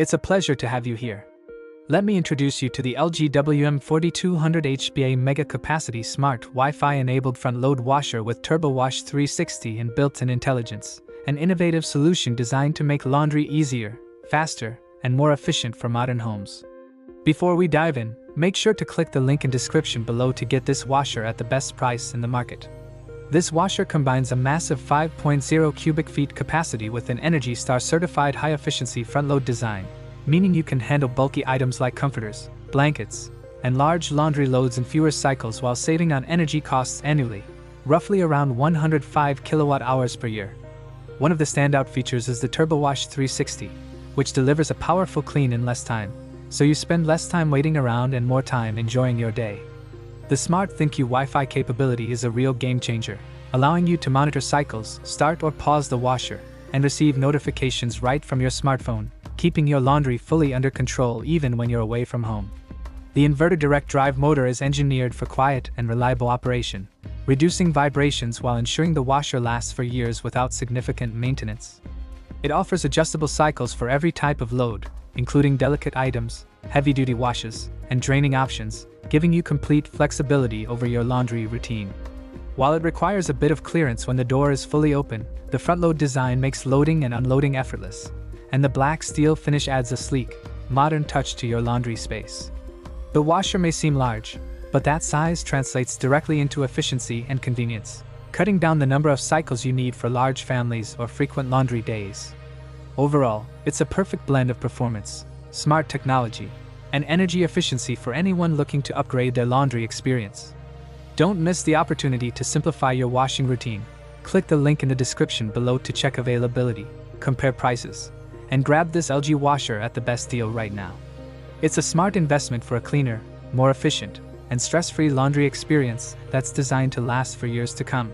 It's a pleasure to have you here. Let me introduce you to the LG WM4200HBA Mega Capacity Smart Wi-Fi enabled front load washer with TurboWash 360 and built-in intelligence, an innovative solution designed to make laundry easier, faster, and more efficient for modern homes. Before we dive in, make sure to click the link in description below to get this washer at the best price in the market. This washer combines a massive 5.0 cubic feet capacity with an ENERGY STAR certified high-efficiency front-load design, meaning you can handle bulky items like comforters, blankets, and large laundry loads in fewer cycles while saving on energy costs annually, roughly around 105 kilowatt-hours per year. One of the standout features is the TurboWash 360, which delivers a powerful clean in less time, so you spend less time waiting around and more time enjoying your day. The Smart ThinQ Wi-Fi capability is a real game-changer, allowing you to monitor cycles, start or pause the washer, and receive notifications right from your smartphone, keeping your laundry fully under control even when you're away from home. The inverter direct drive motor is engineered for quiet and reliable operation, reducing vibrations while ensuring the washer lasts for years without significant maintenance. It offers adjustable cycles for every type of load, including delicate items, heavy-duty washes, and draining options, giving you complete flexibility over your laundry routine. While it requires a bit of clearance when the door is fully open, the front-load design makes loading and unloading effortless, and the black steel finish adds a sleek, modern touch to your laundry space. The washer may seem large, but that size translates directly into efficiency and convenience, cutting down the number of cycles you need for large families or frequent laundry days. Overall, it's a perfect blend of performance, smart technology, and energy efficiency for anyone looking to upgrade their laundry experience. Don't miss the opportunity to simplify your washing routine. Click the link in the description below to check availability, compare prices, and grab this LG washer at the best deal right now. It's a smart investment for a cleaner, more efficient, and stress-free laundry experience that's designed to last for years to come.